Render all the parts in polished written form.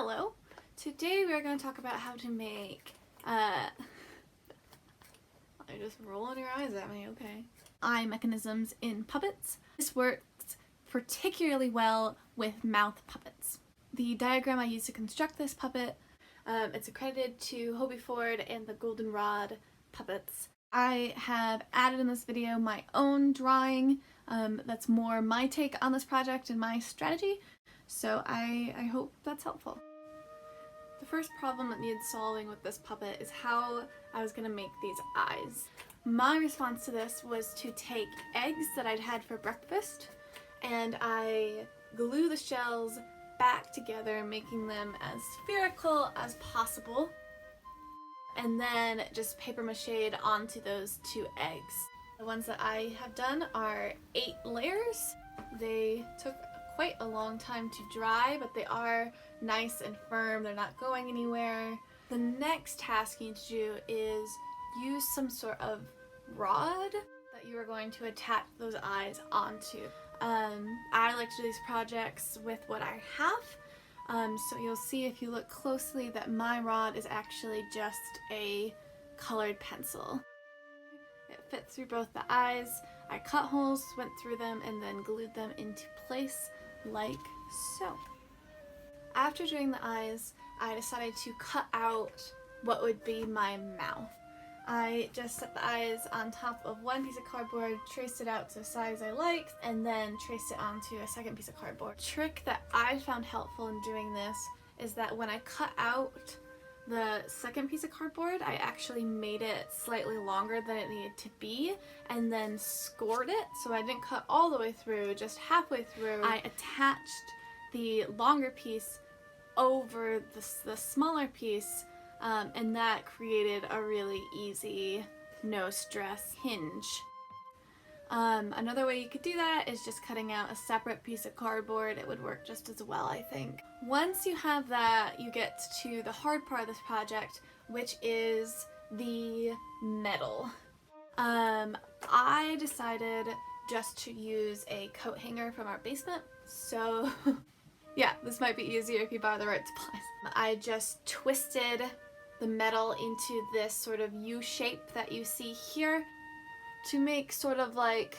Hello! Today we are going to talk about how to make, I just rolling your eyes at me, okay. Eye mechanisms in puppets. This works particularly well with mouth puppets. The diagram I used to construct this puppet, it's accredited to Hobey Ford and the Goldenrod puppets. I have added in this video my own drawing that's more my take on this project and my strategy, so I hope that's helpful. The first problem that needed solving with this puppet is how I was going to make these eyes. My response to this was to take eggs that I'd had for breakfast and I glue the shells back together, making them as spherical as possible, and then just paper mache'd onto those 2 eggs. The ones that I have done are 8 layers. They took quite a long time to dry, but they are nice and firm. They're not going anywhere. The next task you need to do is use some sort of rod that you are going to attach those eyes onto. I like to do these projects with what I have, so you'll see if you look closely that my rod is actually just a colored pencil. It fits through both the eyes. I cut holes, went through them, and then glued them into place like so. After doing the eyes, I decided to cut out what would be my mouth. I just set the eyes on top of one piece of cardboard, traced it out to the size I liked, and then traced it onto a second piece of cardboard. The trick that I found helpful in doing this is that when I cut out the second piece of cardboard, I actually made it slightly longer than it needed to be and then scored it, so I didn't cut all the way through, just halfway through. I attached the longer piece over the smaller piece, and that created a really easy, no stress hinge. Another way you could do that is just cutting out a separate piece of cardboard. It would work just as well, I think. Once you have that, you get to the hard part of this project, which is the metal. I decided just to use a coat hanger from our basement, so yeah, this might be easier if you buy the right supplies. I just twisted the metal into this sort of U shape that you see here to make sort of like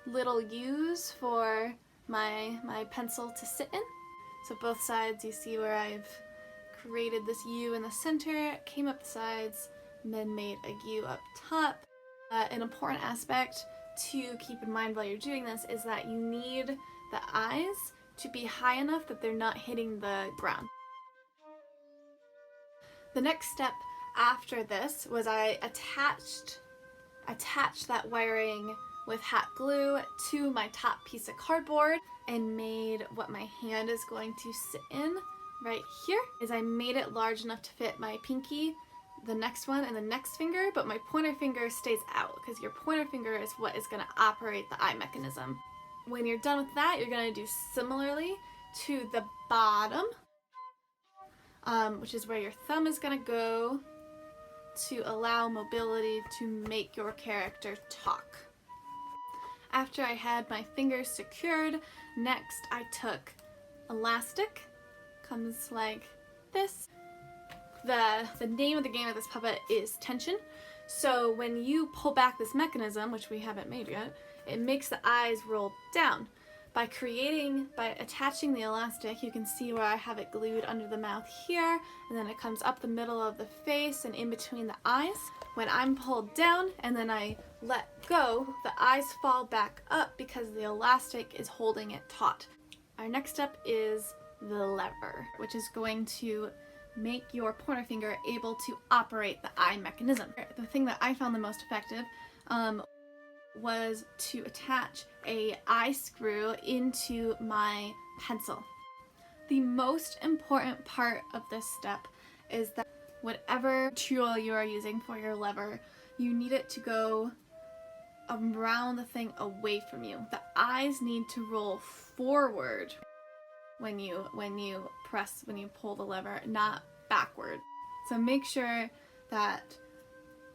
little U's for my pencil to sit in. So both sides you see where I've created this U in the center, came up the sides, and then made a U up top. An important aspect to keep in mind while you're doing this is that you need the eyes to be high enough that they're not hitting the ground. The next step after this was I attached that wiring with hot glue to my top piece of cardboard and made what my hand is going to sit in right here. I made it large enough to fit my pinky, the next one, and the next finger, but my pointer finger stays out because your pointer finger is what is going to operate the eye mechanism. When you're done with that, you're going to do similarly to the bottom, which is where your thumb is going to go to allow mobility to make your character talk. After I had my fingers secured, next I took elastic, comes like this. The name of the game of this puppet is tension, so when you pull back this mechanism, which we haven't made yet, it makes the eyes roll down. By attaching the elastic, you can see where I have it glued under the mouth here, and then it comes up the middle of the face and in between the eyes. When I'm pulled down and then I let go, the eyes fall back up because the elastic is holding it taut. Our next step is the lever, which is going to make your pointer finger able to operate the eye mechanism. The thing that I found the most effective was to attach a eye screw into my pencil. The most important part of this step is that whatever tool you are using for your lever, you need it to go around the thing away from you. The eyes need to roll forward when you pull the lever, not backward. So make sure that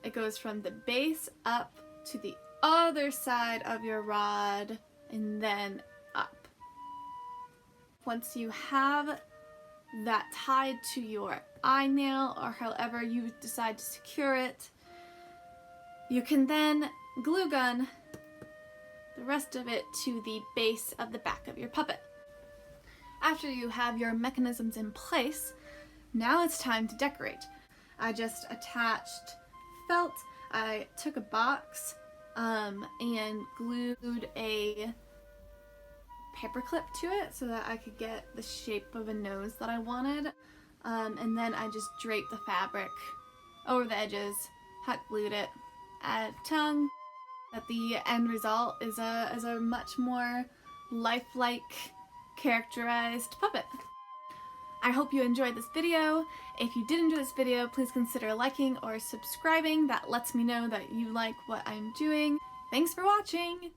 it goes from the base up to the other side of your rod and then up. Once you have that tied to your eye nail or however you decide to secure it. You can then glue gun the rest of it to the base of the back of your puppet. After you have your mechanisms in place, now it's time to decorate. I just attached felt. I took a box and glued a paperclip to it so that I could get the shape of a nose that I wanted. And then I just draped the fabric over the edges, hot glued it, added tongue. That the end result is a much more lifelike, characterized puppet. I hope you enjoyed this video. If you did enjoy this video, please consider liking or subscribing. That lets me know that you like what I'm doing. Thanks for watching!